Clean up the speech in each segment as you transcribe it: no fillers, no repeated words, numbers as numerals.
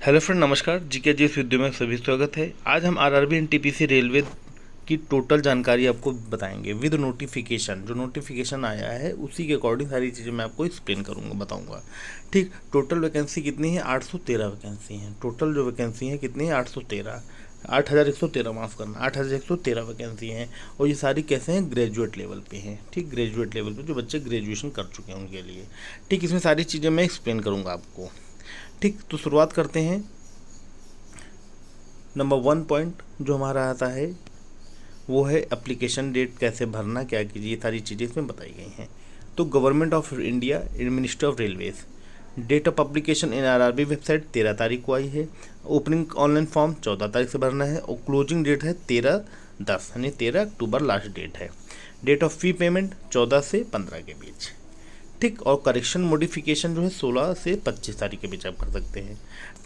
Hello friend, नमस्कार। GK जी इस video में सभी स्वागत है। आज हम आरआरबी एनटीपीसी रेलवे की टोटल जानकारी आपको बताएंगे विद नोटिफिकेशन। जो नोटिफिकेशन आया है उसी के अकॉर्डिंग सारी चीज़ें मैं आपको एक्सप्लेन करूंगा, बताऊंगा। ठीक, टोटल वैकेंसी कितनी है? 813 वैकेंसी हैं। टोटल जो वैकेंसी है कितनी है? 813, 8113, माफ़ करना, 8113 वैकेंसी हैं। और ये सारी कैसे हैं? ग्रेजुएट लेवल पे हैं। ठीक, ग्रेजुएट लेवल पे जो बच्चे ग्रेजुएशन कर चुके हैं उनके लिए। ठीक, इसमें सारी चीज़ें मैं एक्सप्लेन करूँगा आपको। ठीक, तो शुरुआत करते हैं। नंबर 1 पॉइंट जो हमारा आता है वो है एप्लीकेशन डेट, कैसे भरना, क्या कीजिए, ये सारी चीज़ें इसमें बताई गई हैं। तो government of India, minister of railways, date of publication in RRB website 13 तारीख को आई है। ओपनिंग ऑनलाइन फॉर्म 14 तारीख से भरना है और क्लोजिंग डेट है 13/10 यानी 13 अक्टूबर लास्ट डेट है। डेट ऑफ फी पेमेंट 14 से 15 के बीच। ठीक, और करेक्शन मॉडिफिकेशन जो है 16 से 25 तारीख के बीच आप कर सकते हैं।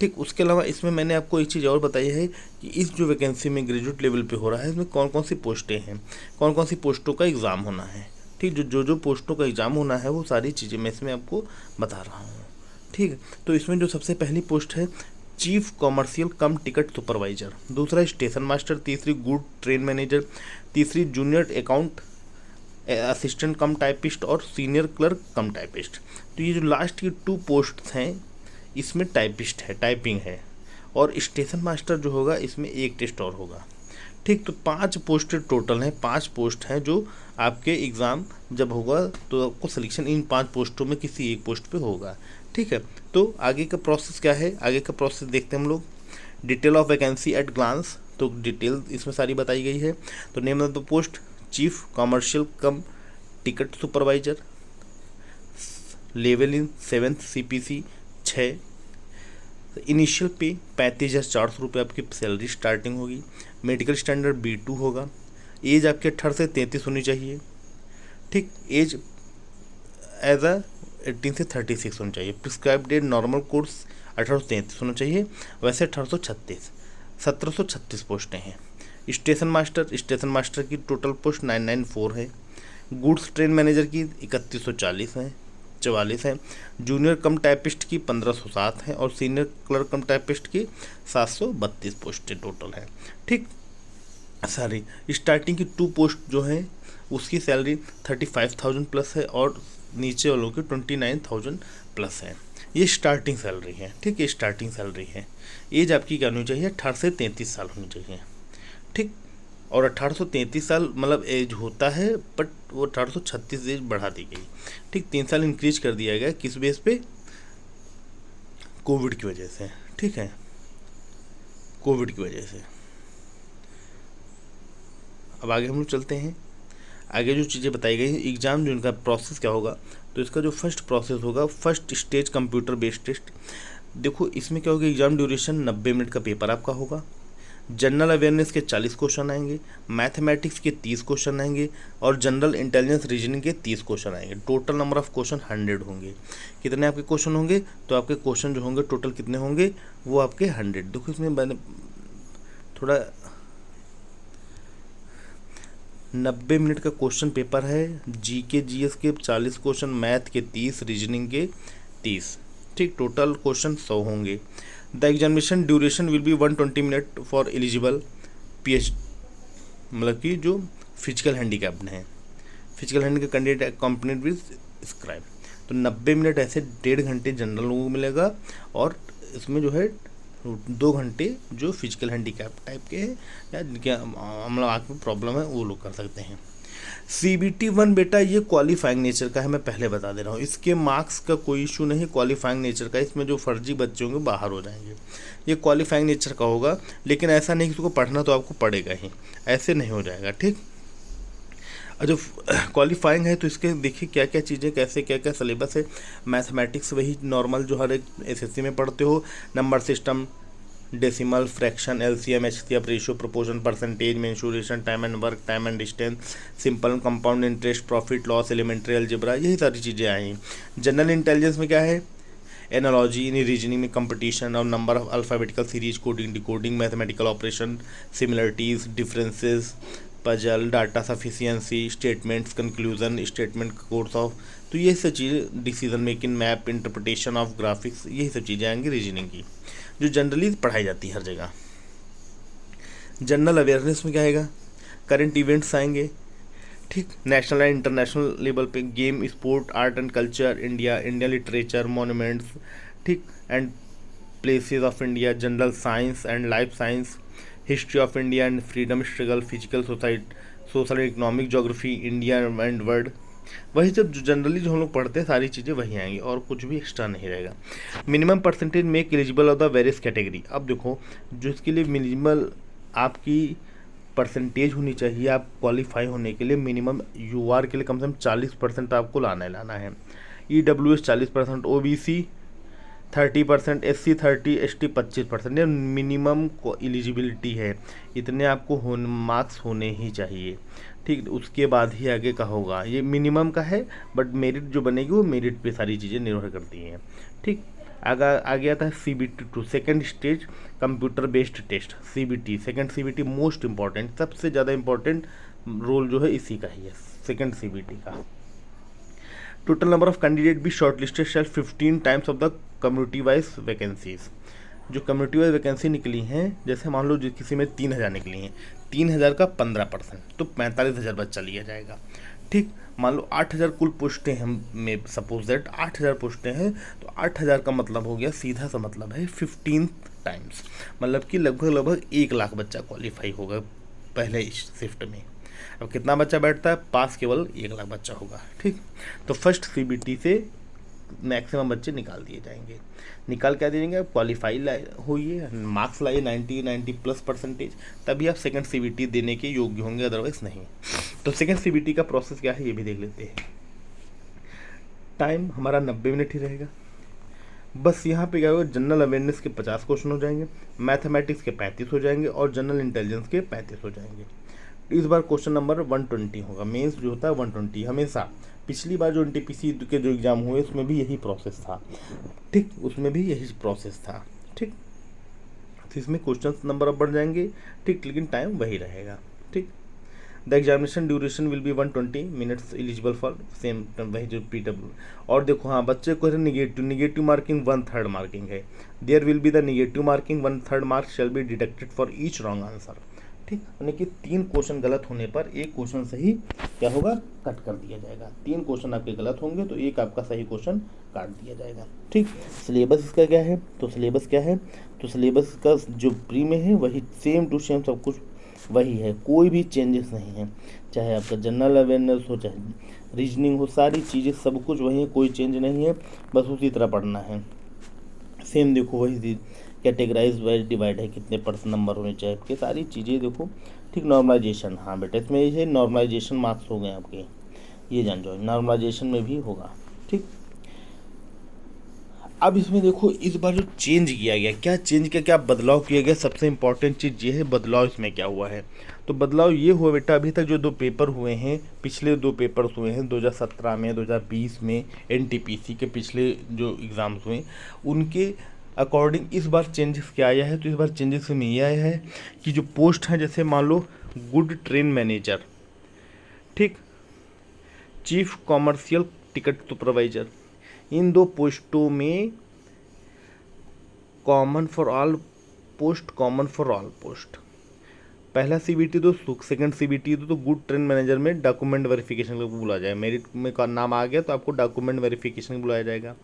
ठीक, उसके अलावा इसमें मैंने आपको एक चीज़ और बताई है कि इस जो वैकेंसी में ग्रेजुएट लेवल पे हो रहा है इसमें कौन कौन सी पोस्टें हैं, कौन कौन सी पोस्टों का एग्ज़ाम होना है। ठीक, जो पोस्टों का एग्ज़ाम होना है वो सारी चीज़ें मैं इसमें आपको बता रहा हूँ। ठीक, तो इसमें जो सबसे पहली पोस्ट है chief commercial cum ticket supervisor, दूसरा स्टेशन मास्टर, तीसरी गुड ट्रेन मैनेजर, तीसरी जूनियर अकाउंट असिस्टेंट कम टाइपिस्ट और सीनियर क्लर्क कम टाइपिस्ट। तो ये जो लास्ट की 2 पोस्ट हैं इसमें टाइपिस्ट है, टाइपिंग है, और स्टेशन मास्टर जो होगा इसमें एक टेस्ट और होगा। ठीक, तो 5 पोस्ट टोटल हैं, 5 पोस्ट हैं जो आपके एग्ज़ाम जब होगा तो आपको सिलेक्शन इन 5 पोस्टों में किसी एक पोस्ट पे होगा। ठीक है, तो आगे का प्रोसेस क्या है? आगे का प्रोसेस देखते हैं हम लोग। Detail of vacancy at glance, तो डिटेल इसमें सारी बताई गई है। तो name of the post chief commercial cum ticket supervisor, level in 7th CPC 6, initial pay 35,400 रुपये आपकी सैलरी स्टार्टिंग होगी। मेडिकल स्टैंडर्ड B2 होगा। एज आपके 18 से 33 होनी चाहिए। ठीक, एज एज अ 18 से 36 होनी चाहिए। प्रिस्क्राइब डेट नॉर्मल कोर्स 1833 होना चाहिए, वैसे 1836, 1736 पोस्टें हैं। स्टेशन मास्टर की टोटल पोस्ट 994 है। गुड्स ट्रेन मैनेजर की 3140 है, 44 है। जूनियर कम टाइपिस्ट की 1507 है और सीनियर क्लर्क कम टाइपिस्ट की 732 पोस्टें टोटल है। ठीक, सारी स्टार्टिंग की 2 पोस्ट जो हैं उसकी सैलरी 35,000 प्लस है और नीचे वालों की 29,000 प्लस है। ये स्टार्टिंग सैलरी है। ठीक, ये स्टार्टिंग सैलरी है। एज आपकी क्या होनी चाहिए? 18 से 33 साल होनी चाहिए। ठीक, और 1833 साल मतलब एज होता है, बट वो 1836 एज बढ़ा दी गई। ठीक, 3 साल इंक्रीज कर दिया गया, किस बेस पे? कोविड की वजह से। ठीक है, कोविड की वजह से। अब आगे हम लोग चलते हैं। आगे जो चीज़ें बताई गई हैं, एग्ज़ाम जो इनका प्रोसेस क्या होगा, तो इसका जो फर्स्ट प्रोसेस होगा first stage computer based test. देखो इसमें क्या होगा, एग्ज़ाम ड्यूरेशन 90 मिनट का पेपर आपका होगा। जनरल अवेयरनेस के 40 क्वेश्चन आएंगे, मैथमेटिक्स के 30 क्वेश्चन आएंगे और जनरल इंटेलिजेंस रीजनिंग के 30 क्वेश्चन आएंगे। टोटल नंबर ऑफ क्वेश्चन 100 होंगे। कितने आपके क्वेश्चन होंगे? तो आपके क्वेश्चन जो होंगे टोटल कितने होंगे? वो आपके 100। देखो इसमें मैंने थोड़ा 90 मिनट का क्वेश्चन पेपर है। जीके जीएस के 40 क्वेश्चन, मैथ के 30, रीजनिंग के 30। ठीक, टोटल क्वेश्चन 100 होंगे। The examination duration will be 120 minute for eligible PH, मतलब कि जो फिजिकल हैंडीकैप्ड हैं, physical handicap candidate accompanied with scribe. तो 90 मिनट ऐसे 1.5 घंटे जनरल लोगों को मिलेगा और इसमें जो है 2 घंटे जो फिजिकल हैंडीकैप टाइप के हैं या जिनके मतलब आँख में प्रॉब्लम है वो लोग कर सकते हैं। CBT 1 बेटा ये क्वालिफाइंग नेचर का है, मैं पहले बता दे रहा हूँ। इसके मार्क्स का कोई इशू नहीं, क्वालिफाइंग नेचर का। इसमें जो फर्जी बच्चे होंगे बाहर हो जाएंगे। ये क्वालिफाइंग नेचर का होगा, लेकिन ऐसा नहीं कि उसको पढ़ना तो आपको पड़ेगा ही, ऐसे नहीं हो जाएगा। ठीक, और जो क्वालिफाइंग है तो इसके देखिए क्या क्या चीज़ें, कैसे क्या क्या सिलेबस है। मैथमेटिक्स वही नॉर्मल जो हर एक SSC में पढ़ते हो, number system, decimal, fraction, LCM, HCF, ratio, proportion, percentage, mensuration, time and work, time and distance, simple compound interest, profit loss, elementary algebra, यही सारी चीज़ें आई। जनरल इंटेलिजेंस में क्या है? एनालॉजी, इन रीजनिंग में कंपटीशन और number of alphabetical series, coding, decoding, mathematical operation, similarities, differences, puzzle, data sufficiency, statements, conclusion, statement course of, तो ये सब चीज़ें, decision making, map, interpretation of graphics, यही सब चीज़ें आएंगी रीजनिंग की। जो जनरली पढ़ाई जाती है हर जगह। जनरल अवेयरनेस में क्या आएगा, करंट इवेंट्स आएंगे, ठीक, नेशनल एंड इंटरनेशनल लेवल पे game, sport, art and culture, India, Indian literature, monuments, ठीक, and places of India, general science and life science, history of India and freedom struggle, physical social and economic geography, India and world. वही जब generally जो हम लोग पढ़ते हैं सारी चीज़ें वही आएंगी और कुछ भी एक्स्ट्रा नहीं रहेगा। Minimum percentage make eligible of the various category. अब देखो जो इसके लिए मिनिमल आपकी परसेंटेज होनी चाहिए, आप क्वालिफाई होने के लिए मिनिमम यूआर के लिए कम से कम 40% आपको लाना है। EWS 40%, OBC 30%, SC 30, ST 25%, ये मिनिमम को एलिजिबिलिटी है, इतने आपको मार्क्स होने ही चाहिए, ठीक। उसके बाद ही आगे का होगा, ये मिनिमम का है, बट मेरिट जो बनेगी वो मेरिट पे सारी चीज़ें निर्भर करती हैं, ठीक। आगे आता है CBT2, second stage computer based test, CBT, second CBT most important, सबसे ज़्यादा इम्पॉर्टेंट रोल जो है इसी का ही है, सेकेंड CBT का। टोटल नंबर ऑफ कैंडिडेट भी shortlisted shall 15 times of the community wise vacancies. जो कम्युनिटी वाइज वैकेंसी निकली हैं, जैसे मान लो किसी में 3000 निकली हैं, 3000 का 15% तो 45,000 बच्चा लिया जाएगा, ठीक। मान लो 8000 कुल पोस्टें हैं, में सपोज दैट 8000 पोस्टें हैं, तो 8000 का मतलब हो गया, सीधा सा मतलब है 15 टाइम्स, मतलब कि लगभग 1 लाख बच्चा क्वालिफाई होगा पहले शिफ्ट में। अब कितना बच्चा बैठता है, पास केवल 1 लाख बच्चा होगा, ठीक। तो फर्स्ट CBT से मैक्सिमम बच्चे निकाल दिए जाएंगे। निकाल क्या दिए जाएंगे, क्वालिफाई होइए, मार्क्स लाइए 90+ तभी आप सेकंड CBT देने के योग्य होंगे, अदरवाइज नहीं। तो सेकंड CBT का प्रोसेस क्या है ये भी देख लेते हैं। टाइम हमारा 90 मिनट ही रहेगा। बस यहाँ पे क्या होगा, जनरल अवेयरनेस के 50 क्वेश्चन हो जाएंगे, मैथमेटिक्स के 35 हो जाएंगे और जनरल इंटेलिजेंस के 35 हो जाएंगे। इस बार क्वेश्चन नंबर 120 होगा, मेंस जो होता है 120 हमेशा। पिछली बार जो NTPC के जो एग्ज़ाम हुए उसमें भी यही प्रोसेस था, ठीक, उसमें भी यही प्रोसेस था, ठीक। तो इसमें क्वेश्चन नंबर अब बढ़ जाएंगे, ठीक, लेकिन टाइम वही रहेगा, ठीक। The examination duration will be 120 minutes, eligible for same वही जो PW। और देखो हाँ, बच्चे को निगेटिव मार्किंग 1/3 मार्किंग है, there will be the negative marking 1/3 mark shall be deducted for each wrong answer, ठीक। यानी कि 3 क्वेश्चन गलत होने पर 1 क्वेश्चन सही क्या होगा, कट कर दिया जाएगा। 3 क्वेश्चन आपके गलत होंगे तो 1 आपका सही क्वेश्चन काट दिया जाएगा, ठीक। सिलेबस इसका क्या है, तो सिलेबस क्या है, तो सिलेबस का जो प्री में है वही सेम टू सेम सब कुछ वही है, कोई भी चेंजेस नहीं है, चाहे आपका जनरल अवेयरनेस हो, चाहे रीजनिंग हो, सारी चीज़ें सब कुछ वही है, कोई चेंज नहीं है, बस उसी तरह पढ़ना है। सेम देखो वही चीज़, कैटेगराइज वाइज डिवाइड है, कितने % नंबर होने चाहिए आपके, सारी चीज़ें देखो, ठीक। नॉर्मलाइजेशन, हाँ बेटा इसमें ये नॉर्मलाइजेशन मार्क्स हो गए आपके, ये जान जाओ नॉर्मलाइजेशन में भी होगा, ठीक। अब इसमें देखो इस बार जो चेंज किया गया, क्या चेंज किया, क्या बदलाव किया गया, सबसे इम्पॉर्टेंट चीज़ ये है बदलाव इसमें क्या हुआ है। तो बदलाव ये हुआ बेटा, अभी तक जो 2 पेपर हुए हैं, पिछले 2 पेपर्स हुए हैं 2017 में, 2020 में NTPC के पिछले जो एग्ज़ाम्स हुए उनके अकॉर्डिंग इस बार चेंजेस क्या आया है। तो इस बार चेंजेस में ये आया है कि जो पोस्ट हैं, जैसे मान लो गुड ट्रेन मैनेजर, ठीक, चीफ कॉमर्शियल टिकट सुपरवाइजर, इन 2 पोस्टों में कॉमन फॉर ऑल पोस्ट, पहला CBT दो, सेकंड CBT दो, तो गुड ट्रेन मैनेजर में डॉक्यूमेंट वेरिफिकेशन को बुलाया जाए, मेरिट में का नाम आ गया तो आपको डॉक्यूमेंट वेरिफिकेशन बुलाया जाएगा।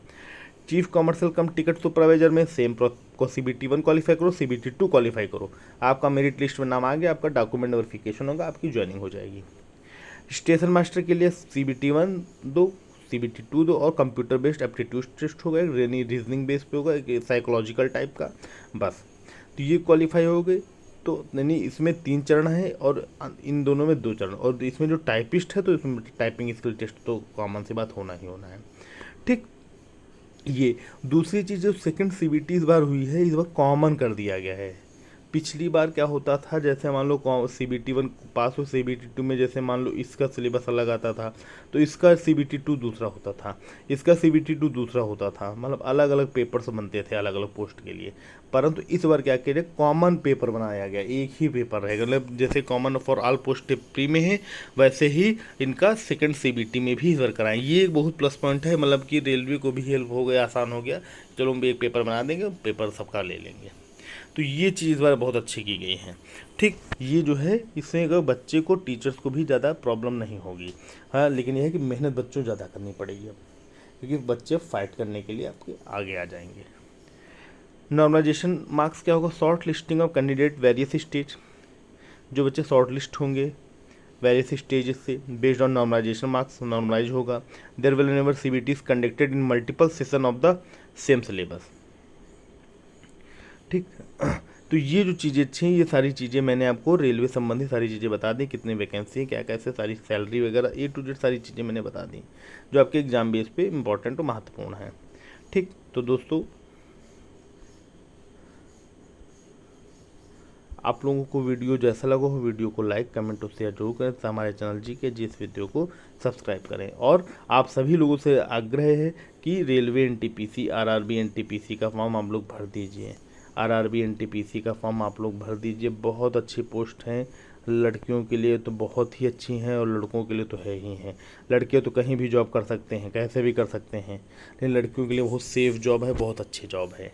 चीफ कमर्शियल कम टिकट सुपरवाइजर में सेम को CBT1 क्वालिफाई करो, CBT2 क्वालिफाई करो, आपका मेरिट लिस्ट में नाम आ गया, आपका डॉक्यूमेंट वेरिफिकेशन होगा, आपकी ज्वाइनिंग हो जाएगी। स्टेशन मास्टर के लिए CBT1 दो, CBT2 दो और कंप्यूटर बेस्ड एप्टीट्यूड टेस्ट होगा, रीजनिंग बेस पे होगा, एक साइकोलॉजिकल टाइप का, बस। तो ये क्वालिफाई हो गए। तो यानी इसमें 3 चरण है और इन दोनों में 2 चरण, और इसमें जो टाइपिस्ट है तो इसमें टाइपिंग स्किल टेस्ट तो कॉमन सी बात होना ही होना है, ठीक। ये दूसरी चीज़ जो सेकंड CBT इस बार हुई है, इस बार कॉमन कर दिया गया है, पिछली बार क्या होता था, जैसे मान लो CBT 1 पास हो, CBT 2 में जैसे मान लो इसका सिलेबस अलग आता था, तो इसका CBT 2 दूसरा होता था, इसका CBT 2 दूसरा होता था, मतलब अलग अलग पेपर्स बनते थे अलग अलग पोस्ट के लिए। परंतु इस बार क्या करें, कॉमन पेपर बनाया गया, एक ही पेपर रहेगा, मतलब जैसे common for all post pre में है, वैसे ही इनका सेकंड CBT में भी इस बार कराएं। ये एक बहुत प्लस पॉइंट है, मतलब कि रेलवे को भी हेल्प हो गया, आसान हो गया, चलो हम एक पेपर बना देंगे, पेपर सबका ले लेंगे। तो ये चीज़ इस बार बहुत अच्छी की गई है। ठीक, ये जो है इससे अगर बच्चे को, टीचर्स को भी ज़्यादा प्रॉब्लम नहीं होगी। हाँ, लेकिन यह है कि मेहनत बच्चों ज़्यादा करनी पड़ेगी अब, क्योंकि बच्चे फाइट करने के लिए आपके आगे आ जाएंगे। नॉर्मलाइजेशन मार्क्स क्या होगा, short listing of candidate various stage, जो बच्चे शॉर्ट लिस्ट होंगे वेरियस स्टेजेस से, based on normalization marks normalize होगा। There will never CBT conducted in multiple session of the same syllabus. ठीक, तो ये जो चीज़ें अच्छी हैं, ये सारी चीज़ें मैंने आपको रेलवे संबंधी सारी चीज़ें बता दी, कितनी वैकेंसी है, क्या कैसे, सारी सैलरी वगैरह A to Z सारी चीज़ें मैंने बता दी, जो आपके एग्जाम बेस पे इम्पॉर्टेंट और महत्वपूर्ण है। ठीक, तो दोस्तों आप लोगों को वीडियो जैसा लगा हो, वीडियो को लाइक कमेंट और शेयर जरूर करें तथा हमारे चैनल GK वीडियो को सब्सक्राइब करें। और आप सभी लोगों से आग्रह है कि रेलवे NTPC RRB NTPC का फॉर्म आप लोग भर दीजिए, RRB NTPC का फॉर्म आप लोग भर दीजिए। बहुत अच्छी पोस्ट हैं, लड़कियों के लिए तो बहुत ही अच्छी हैं और लड़कों के लिए तो है ही हैं। लड़कियाँ तो कहीं भी जॉब कर सकते हैं, कैसे भी कर सकते हैं, लेकिन लड़कियों के लिए बहुत सेफ जॉब है, बहुत अच्छी जॉब है।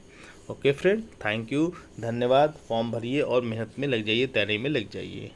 ओके फ्रेंड, थैंक यू, धन्यवाद। फॉर्म भरिए और मेहनत में लग जाइए, तैयारी में लग जाइए।